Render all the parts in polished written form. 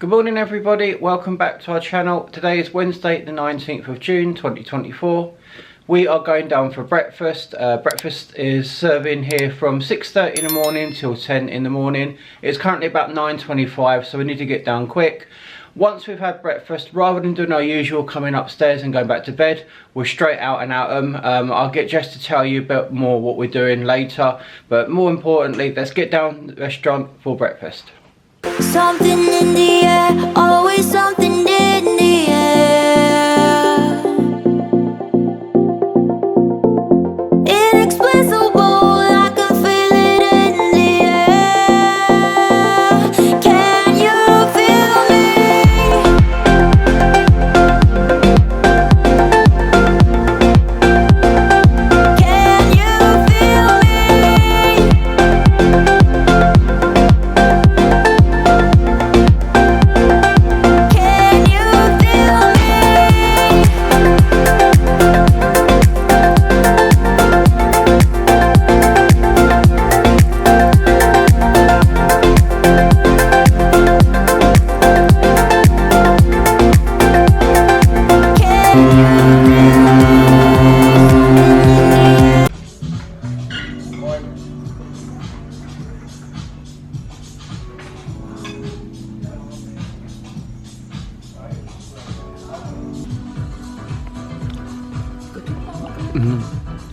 Good morning everybody, welcome back to our channel. Today is Wednesday the 19th of June 2024. We are going down for breakfast. Breakfast is serving here from 6:30 in the morning till 10 in the morning. It's currently about 9:25, so we need to get down quick. Once we've had breakfast, rather than doing our usual coming upstairs and going back to bed, we're straight out and out. I'll get Jess to tell you a bit more what we're doing later, but more importantly, let's get down to the restaurant for breakfast. Something in the air, always something in the air. Inexplicable, I can feel it in the air. Can you feel me? Can you feel me?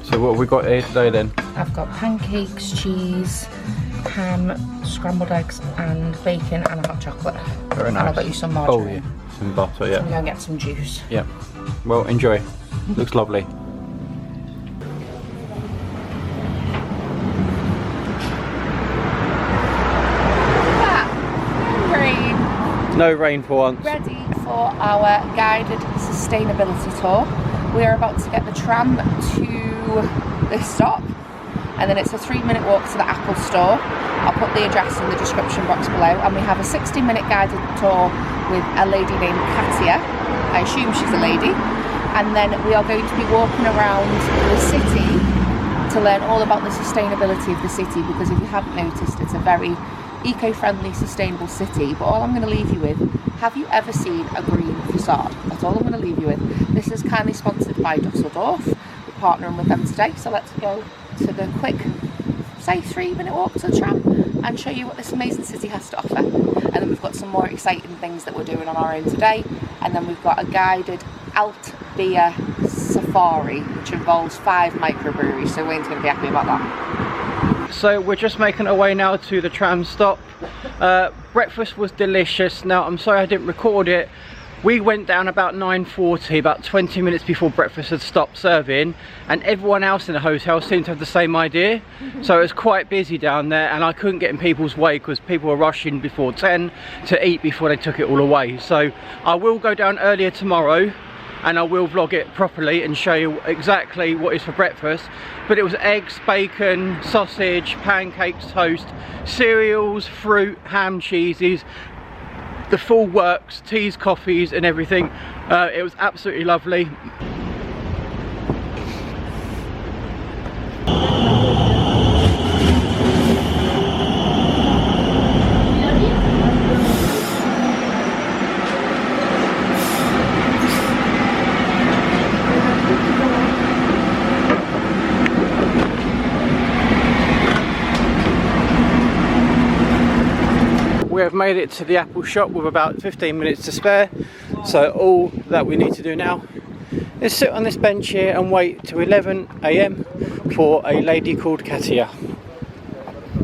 So what have we got here today then? I've got pancakes, cheese, ham, scrambled eggs and bacon and a hot chocolate. Very nice. And I've got you some margarine. Oh yeah, some butter, yeah. So I'm going to get some juice. Yeah. Well, enjoy. Looks lovely. Rain. No rain for once. Ready for our guided sustainability tour. We're about to get the tram to this stop and then it's a 3-minute walk to the Apple store. I'll put the address in the description box below, and we have a 60-minute guided tour with a lady named Katia. I assume she's a lady. And then we are going to be walking around the city to learn all about the sustainability of the city, because if you haven't noticed, it's a very eco-friendly, sustainable city. But all I'm going to leave you with, have you ever seen a green facade? That's all I'm going to leave you with. This is kindly sponsored by DUSSELDORF. We're partnering with them today, so let's go to the quick, say 3-minute walk to the tram and show you what this amazing city has to offer. And then we've got some more exciting things that we're doing on our own today, and then we've got a guided alt beer safari which involves 5 microbreweries, so Wayne's going to be happy about that. So we're just making our way now to the tram stop. Breakfast was delicious. Now I'm sorry I didn't record it. We went down about 9:40, about 20 minutes before breakfast had stopped serving, and everyone else in the hotel seemed to have the same idea. So it was quite busy down there, and I couldn't get in people's way because people were rushing before 10 to eat before they took it all away. So I will go down earlier tomorrow and I will vlog it properly and show you exactly what is for breakfast. But it was eggs, bacon, sausage, pancakes, toast, cereals, fruit, ham, cheeses, the full works, teas, coffees and everything. It was absolutely lovely. We have made it to the Apple shop with about 15 minutes to spare, so all that we need to do now is sit on this bench here and wait till 11 AM for a lady called Katia.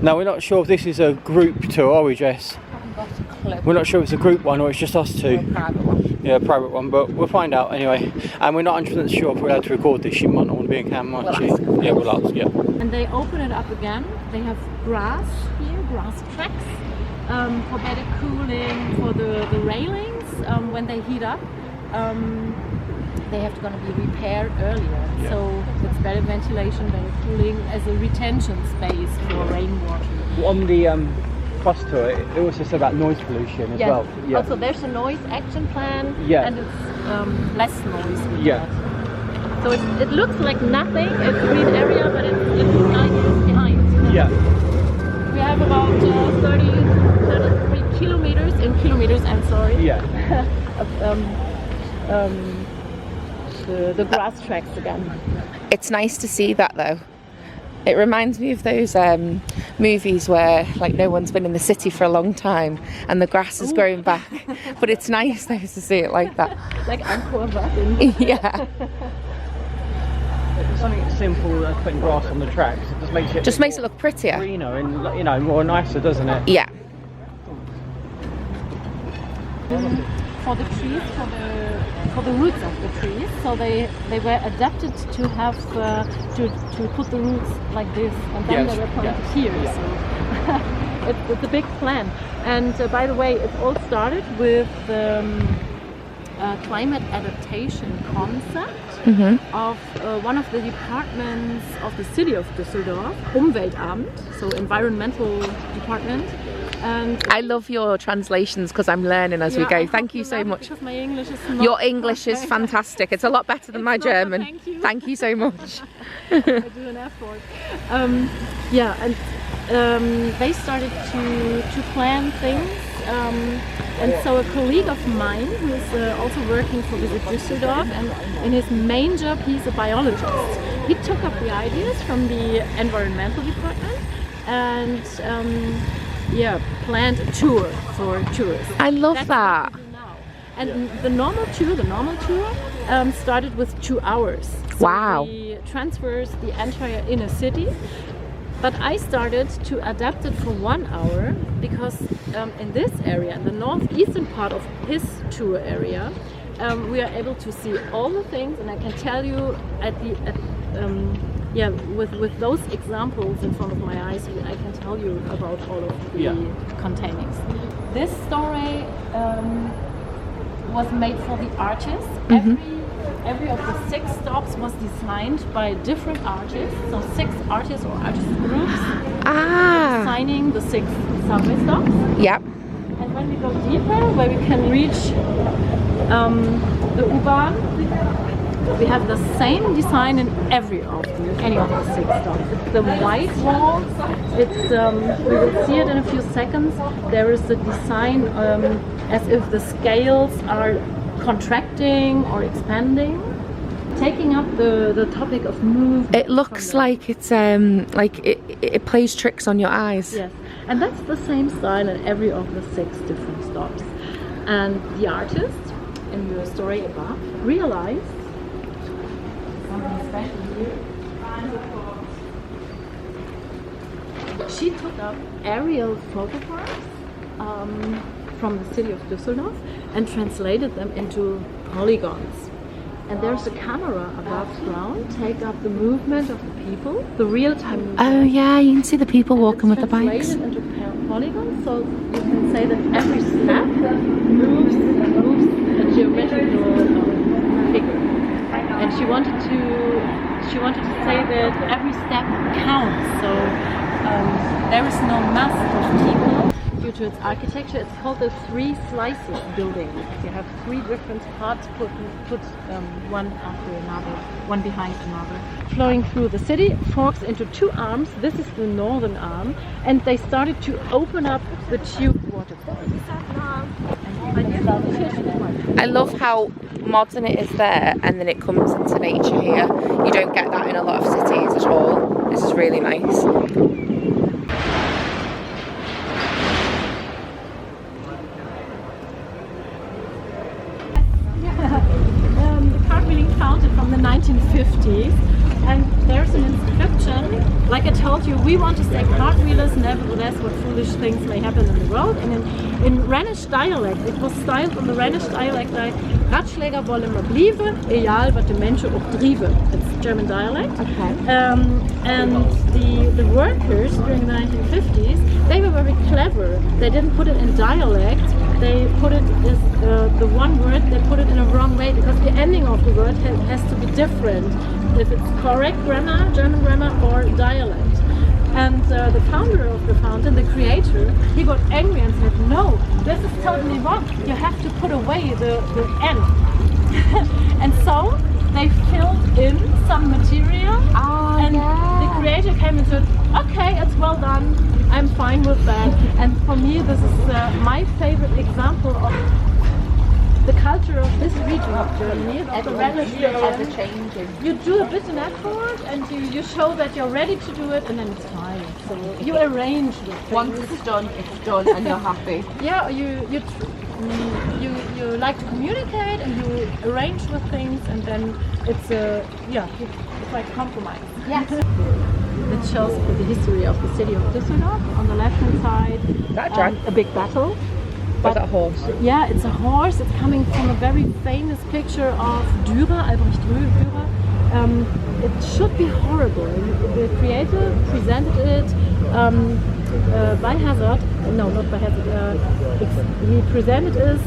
Now we're not sure if this is a group tour, are we, Jess? We're not sure if it's a group one or it's just us two. Private one. Yeah, a private one, but we'll find out anyway. And we're not 100% sure if we're allowed to record this. She might not want to be in camera, might she? Yeah, we'll ask, yeah. And they open it up again. They have grass here, grass tracks, for better cooling for the railings when they heat up. They have to gonna be repaired earlier, yeah. So it's better ventilation, better cooling as a retention space for rainwater. On the bus tour, it also said about noise pollution as well. Yeah. Also, there's a noise action plan, Yeah. and it's less noise with Yeah. that. So it looks like nothing, it's a green area, but it's like it's behind. Yeah. We have about 33 kilometers and kilometers. I'm sorry. Yeah. The grass tracks again. It's nice to see that though. It reminds me of those movies where like no one's been in the city for a long time and the grass is growing back. But it's nice though to see it like that. Like Angkor Wat. Yeah. It's something simple as putting grass on the tracks. It just makes it look prettier. greener and, you know, more nicer, doesn't it? Yeah. For the trees, for the roots of the trees, so they were adapted to have to put the roots like this, and then they were planted here. So it's a big plan. And by the way, it all started with climate adaptation concept of one of the departments of the city of Düsseldorf, Umweltamt, so environmental department. And I love your translations because I'm learning as we go. Thank you so much. My English is not Your English is fantastic. It's a lot better than my German. Thank you. Thank you so much. I do an effort. Yeah, and they started to plan things. And so a colleague of mine who is also working for Visit Düsseldorf, and in his main job he's a biologist. He took up the ideas from the environmental department and planned a tour for tourists. I love That's that. what we do now. And the normal tour started with 2 hours. So Wow. he transfers the entire inner city. But I started to adapt it for 1 hour because in this area, in the northeastern part of his tour area, we are able to see all the things, and I can tell you with those examples in front of my eyes, I can tell you about all of the containings. This story was made for the artists. Every of the 6 stops was designed by different artists, so 6 artists or artist groups designing the 6 subway stops. Yep. And when we go deeper, where we can reach the U-Bahn, we have the same design in any of the 6 stops. It's the white walls. It's we will see it in a few seconds. There is the design as if the scales are contracting or expanding, taking up the topic of movement. It looks like it's like it plays tricks on your eyes. Yes, and that's the same style in every of the 6 different stops. And the artist in the story above realized something special here. She took up aerial photographs from the city of Düsseldorf and translated them into polygons. And there's a camera above ground, take up the movement of the people, the real-time movement. Oh yeah, you can see the people walking with the bikes. Translated into polygons, so you can say that every step moves a geometrical figure. And she wanted to say that every step counts. So there is no mass of people. Due to its architecture, it's called the 3 slices building. You have 3 different parts put one after another, one behind another. Flowing through the city, it forks into 2 arms. This is the northern arm, and they started to open up the tube waterfall. I love how modern it is there, and then it comes into nature here. You don't get that in a lot of cities at all. This is really nice. The cartwheeling fountain from the 1950s, and there's an inscription. Like I told you, we want to say cartwheelers, nevertheless what foolish things may happen in the world. And in Rhenish dialect, it was styled in the Rhenish dialect like Ratschläger wollen wir blieben, egal wat de Menschen auch driven. It's German dialect. Okay. And the workers during the 1950s, they were very clever. They didn't put it in dialect. They put it as the one word. They put it in a wrong way because the ending of the word has to be different. If it's correct grammar, German grammar, or dialect. And the founder of the fountain, the creator, he got angry and said, no, this is totally wrong. You have to put away the N. And so they filled in some material, Oh, and the creator came and said, okay, it's well done, I'm fine with that. And for me, this is my favorite example of the culture of this region of Germany, of the Rhine changing. You do a bit an effort and you show that you're ready to do it, and then it's fine. So you arrange the things. Once it's done, and you're happy. Yeah, you like to communicate and you arrange with things, and then it's it's like a compromise. Yes. It shows the history of the city of Düsseldorf. On the left hand side, That dragon. a big battle. Was that a horse? Yeah, it's a horse. It's coming from a very famous picture of Dürer, Albrecht Dürer. It should be horrible. The creator presented it by Hazard. No, not by Hazard. He presented it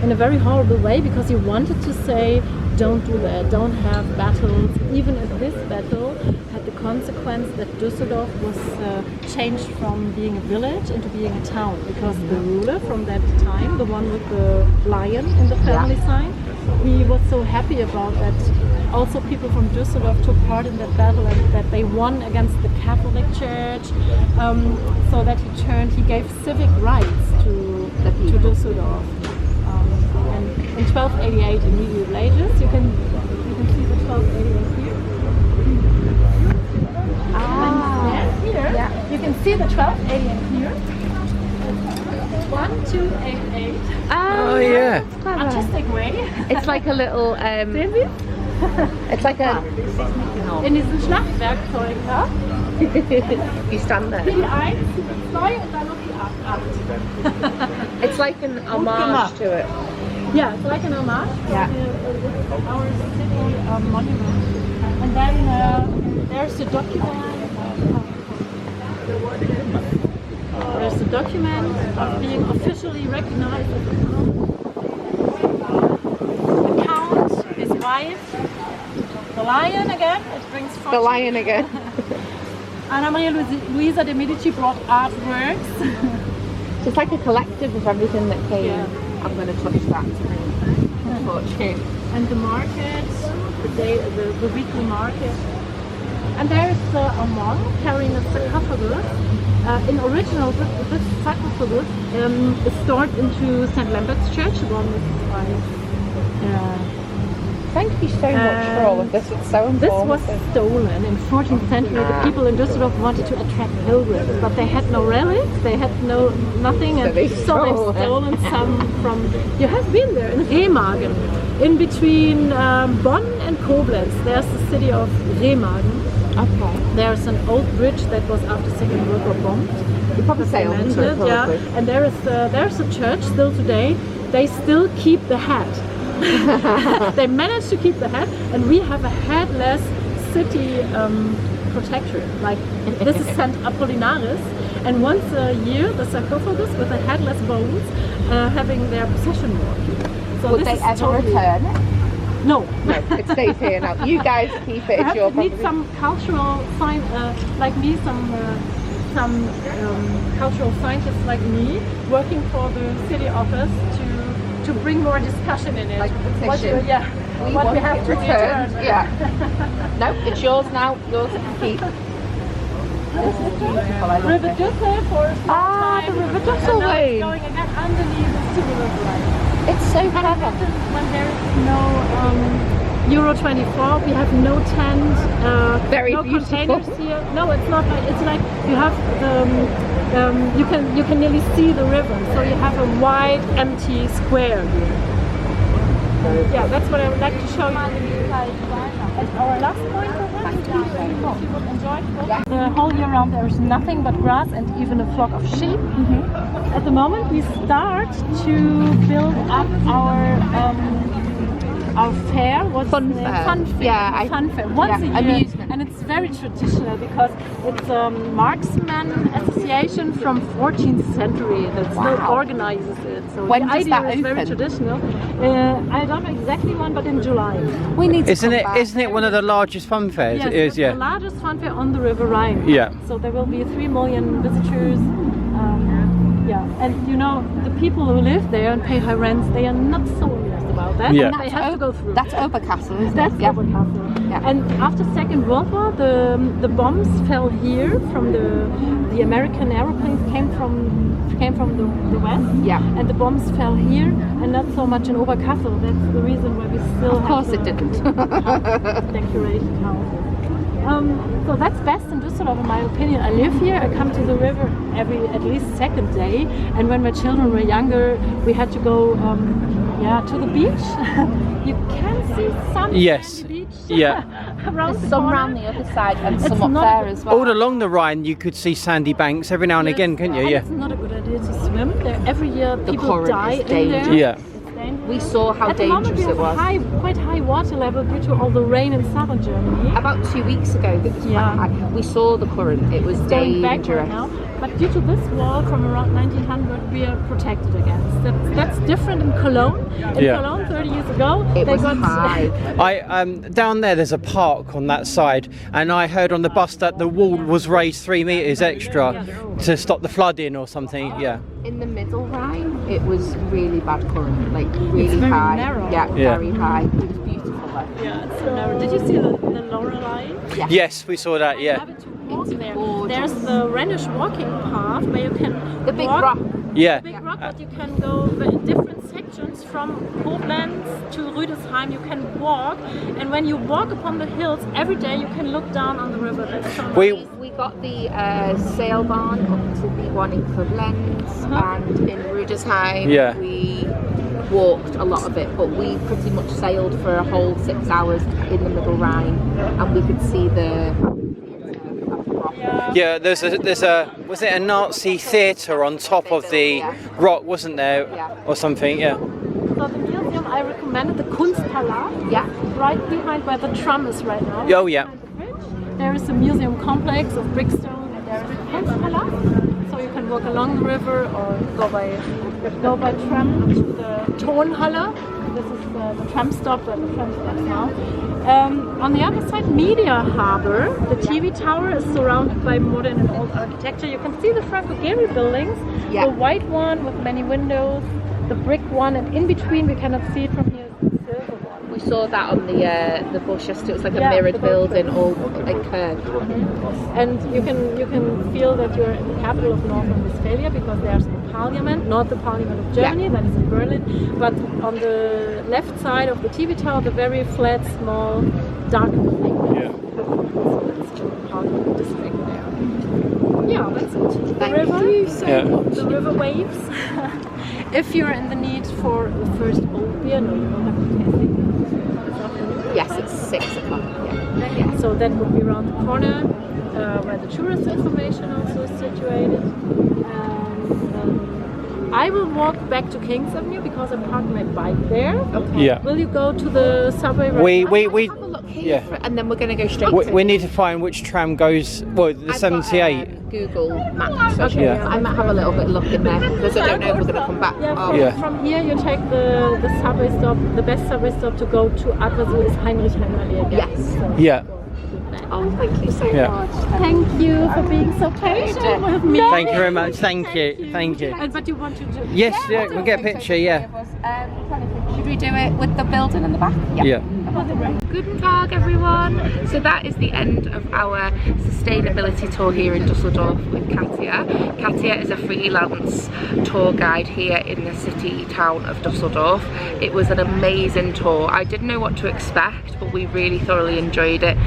in a very horrible way because he wanted to say, don't do that, don't have battles. Even if this battle had the consequence that Düsseldorf was changed from being a village into being a town, because the ruler from that time, the one with the lion in the family sign, he was so happy about that. Also people from Düsseldorf took part in that battle and that they won against the Catholic Church, so that he gave civic rights to Düsseldorf. And in 1288 in Medieval Ages, you can see the 1288 here. Here, you can see the 1288 here. 1288. Oh yeah. Artistic way. It's like a little. Sehen Sie? It's like a. In diesen Schlachtwerkzeug, ja? You stand there. Die 1, die 2 und dann noch die 8. It's like an homage to it. Yeah, it's like an homage. Yeah. It's our city monument. And then there's a document. There's a document of being officially recognized as a town. The count, his wife, the lion again. It brings fortune. The lion again. Anna Maria Luisa de Medici brought artworks. It's like a collective of everything that came. Yeah. I'm going to touch that. Unfortunately. And the market, the weekly market. And there's a monk carrying a sarcophagus. In original, this sarcophagus is stored into St. Lambert's Church. One is by. Thank you so much for all of this. It's so This important. was stolen in 14th century. The people in Düsseldorf wanted to attract pilgrims, but they had no relics, they had nothing, and So they've they've stolen some from. You have been there in Remagen, in between Bonn and Koblenz. There's the city of Remagen. Okay. There's an old bridge that was after Second World War bombed. You probably sailed into it, Yeah, probably. and there's a church still today. They still keep the hat. They managed to keep the hat, and we have a headless city protectorate. Like this is St. Apollinaris, and once a year the sarcophagus with the headless bones having their procession walk. So Would this they is ever totally, return it? No. No, it stays here now. You guys keep it. It's your Perhaps we need property. some cultural like me, some cultural scientists like me working for the city office to bring more discussion in it. Like a petition. We what want we have it to returned. return. Yeah. No, it's yours now. Yours to keep. This is beautiful. I love River this. Düssel for a small time. the River And Düssel now lane. it's going again underneath the river line. It's so What clever. happens when there is no Euro 24? We have no tent, Very no beautiful. containers here. No, it's not like, it's like you have you can nearly see the river, so you have a wide empty square here. Yeah, that's what I would like to show you. And our last point perhaps, if you would enjoy it. The whole year round there is nothing but grass and even a flock of sheep. At the moment we start to build up our fair. What's Fun the name? fair. Fun fair. Yeah, Fun fair. Once a year. amusement. And it's very traditional because it's a marksman association from 14th century that still Wow. organizes it. So When the does idea that is very open? traditional. I don't know exactly when, but in July. We need to Isn't it one of the largest fun fairs? Yes, It is, it's yeah. the largest fun fair on the River Rhine. Yeah. So there will be 3 million visitors. Yeah, and you know, the people who live there and pay high rents, they are not so amused about that. Yeah. They have to go through. That's Oberkassel, isn't That's it? Yeah. Oberkassel. Yeah. And after Second World War, the bombs fell here from the American aeroplanes came from the west. Yeah. And the bombs fell here, and not so much in Oberkassel. That's the reason why we still Of course have it didn't. decorated houses. So that's best in Düsseldorf, in my opinion. I live here. I come to the river at least second day. And when my children were younger, we had to go to the beach. You can see some Yes. sandy beach. Yeah. Around the Some corner. around the other side and It's some up not- there as well. All along the Rhine, you could see sandy banks every now and Yes, again, couldn't you? and Yeah. It's not a good idea to swim there. Every year people current die is in there. dangerous. Yeah. It's dangerous. We saw how At the moment dangerous we it was. have quite high water level due to all the rain in southern Germany. About 2 weeks ago, that was Yeah. quite high. We saw the current. It was Going back right dangerous. now. But due to this wall from around 1900, we are protected against. That's different in Cologne. In Yeah. Cologne 30 years ago, It they was got high. Down there's a park on that side, and I heard on the bus that the wall was raised 3 meters extra to stop the flooding or something. Yeah. In the middle Rhine, it was really bad current, like really very high. narrow. Yeah, Yeah. very high. It was beautiful though. Yeah, it's so narrow. Did you see the Lorelei? Yes, we saw that. I Yeah. have it to walk It's there. gorgeous. There's the Rhenish walking path where you can The big walk. rock. Yeah. Big rock, but you can go in different sections from Koblenz to Rüdesheim. You can walk, and when you walk upon the hills every day, you can look down on the river. That's so nice. We got the Seilbahn up to the one in Koblenz and in Rüdesheim. Yeah. We walked a lot of it, but we pretty much sailed for a whole 6 hours in the middle Rhine, and we could see the rock. Yeah, there's a was it a Nazi theatre on top of the rock, wasn't there, Yeah. or something? Yeah. So the museum I recommended, the Kunstpalast, Yeah. right behind where the tram is right now. Oh, yeah. Behind the bridge. There is a museum complex of brickstone, and there is a Kunstpalast. So you can walk along the river or go by tram to the Tonhalle. This is the tram stop where the tram stops now. On the other side, Media Harbour. The TV tower is surrounded by modern and old architecture. You can see the Franco-Gehry buildings. Yeah. The white one with many windows, the brick one, and in between we cannot see it from here. The silver one. We saw that on the bus yesterday. It was like a Yeah, mirrored the boat building, bridge. all like curved. And you can feel that you're in the capital of North Rhine-Westphalia because there's the parliament, not the parliament of Germany, that is in Berlin, but on the left side of the TV tower, the very flat, small, dark building. Yeah. So that's the parliament district there. Yeah, that's it. The Thank river, you so Yeah. much. the river waves. If you're in the need for the first old beer, no, you don't have to taste it. This afternoon. Yes, it's 6 o'clock. Yeah. So that would be around the corner where the tourist information also is situated. I will walk back to King's Avenue because I parked my bike there. Okay. Yeah. Will you go to the subway right We now? we Have a look here, yeah. and then we're going to go straight we, to. we need to find which tram goes. Well, the I've got, 78. Google Maps. So Okay, Yeah. I might have a little bit of look in there because I don't know if we're going to come back. Yeah, Oh, from, Yeah. from here you take the subway stop. The best subway stop to go to Adlershof is Heinrichheimallee again. Yes. So Yeah. go there. Oh, thank you so Yeah. much. Thank you for being so patient with me. Thank you very much. Thank you. Thank you. But you want to do? Yes, yeah, we'll get a picture. Yeah. Should we do it with the building in the back? Yeah. Guten Tag, everyone. So that is the end of our sustainability tour here in Dusseldorf with Katja. Katja is a freelance tour guide here in the city town of Dusseldorf. It was an amazing tour. I didn't know what to expect, but we really thoroughly enjoyed it.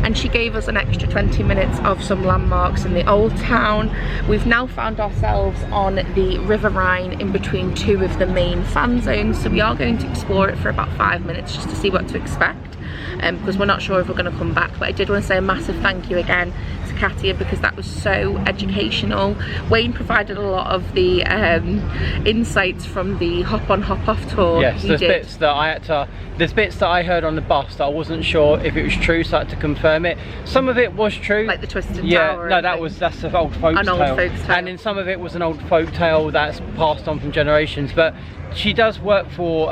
And she gave us an extra 20 minutes of some landmarks in the old town. We've now found ourselves on the River Rhine in between two of the main fan zones. So we are going to explore it for about 5 minutes just to see what to expect. Because we're not sure if we're going to come back, but I did want to say a massive thank you again to Katja because that was so educational. Wayne provided a lot of the insights from the hop on hop off tour. Yes, there's bits that I heard on the bus that I wasn't sure if it was true, so I had to confirm it. Some of it was true, Like the Twisted Yeah, Tower no, and that's an old folk An old tale. folk's tale. And then some of it was an old folk tale that's passed on from generations. But she does work for,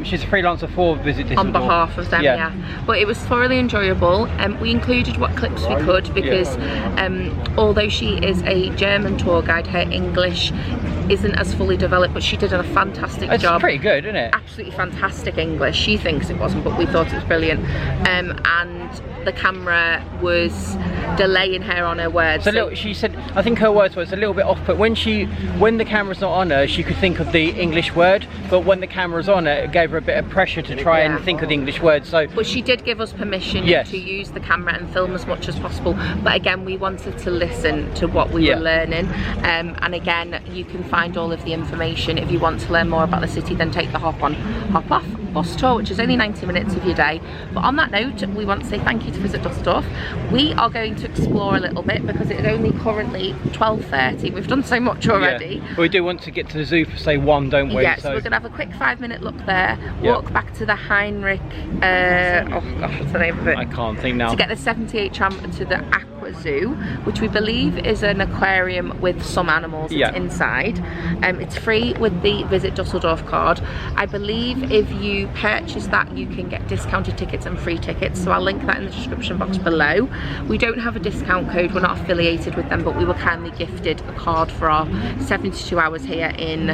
she's a freelancer for Visit Düsseldorf. on behalf of them, yeah. But it was thoroughly enjoyable, and we included what clips we could because although she is a German tour guide, her English isn't as fully developed, but she did a fantastic job. It's pretty good, isn't it? Absolutely fantastic English. She thinks it wasn't, but we thought it was brilliant. And the camera was delaying her on her words. So she said, I think her words was a little bit off, but when the camera's not on her, she could think of the English word, but when the camera's on her, it gave her a bit of pressure to try and think of the English word. So, but she did give us permission to use the camera and film as much as possible. But again, we wanted to listen to what we were learning. And again, you can find all of the information if you want to learn more about the city. Then take the hop off bus tour, which is only 90 minutes of your day. But on that note, we want to say thank you to Visit Dusseldorf. We are going to explore a little bit because it's only currently 12:30. We've done so much already. But we do want to get to the zoo for say 1, don't we? Yeah, so we're going to have a quick 5-minute look there, walk back to the Heinrich, oh gosh, what's the name of it? I can't think now. To get the 78 tram to the Aqua Zoo, which we believe is an aquarium with some animals inside. It's free with the Visit Dusseldorf card. I believe if you purchase that, you can get discounted tickets and free tickets, so I'll link that in the description box below. We don't have a discount code, we're not affiliated with them, but we were kindly gifted a card for our 72 hours here in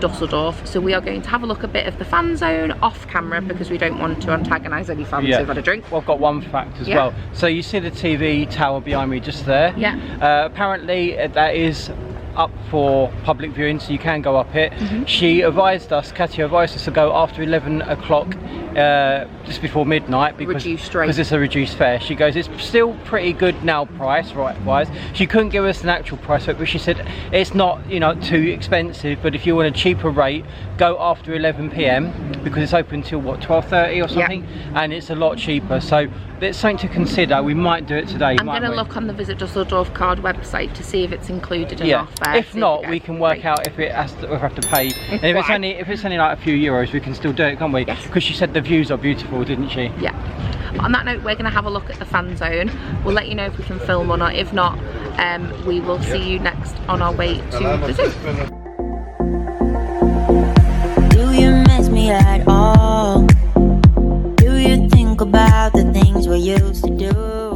Dusseldorf. So we are going to have a look a bit of the fan zone off camera because we don't want to antagonise any fans who've had a drink. Well, I've got one fact as well. So you see the TV tower behind me just there? Yeah. Apparently that is up for public viewing, so you can go up it. She advised us, Katia advised us to go after 11 o'clock, just before midnight, because it's a reduced fare. She goes, it's still pretty good now price wise. She couldn't give us an actual price, but she said it's not, you know, too expensive, but if you want a cheaper rate, go after 11 PM because it's open till what, 12:30 or something, and it's a lot cheaper. So it's something to consider. We might do it today. I'm going to look on the Visit Dusseldorf card website to see if it's included in our fare. If not, we can work out if it has to, we have to pay. And if it's only like a few euros, we can still do it, can't we? Yes. Because she said the views are beautiful, didn't she? Yeah. On that note, we're going to have a look at the fan zone. We'll let you know if we can film or not. If not, we will see you next on our way to the zoo. Do you miss me at all? Do you think about the things we used to do?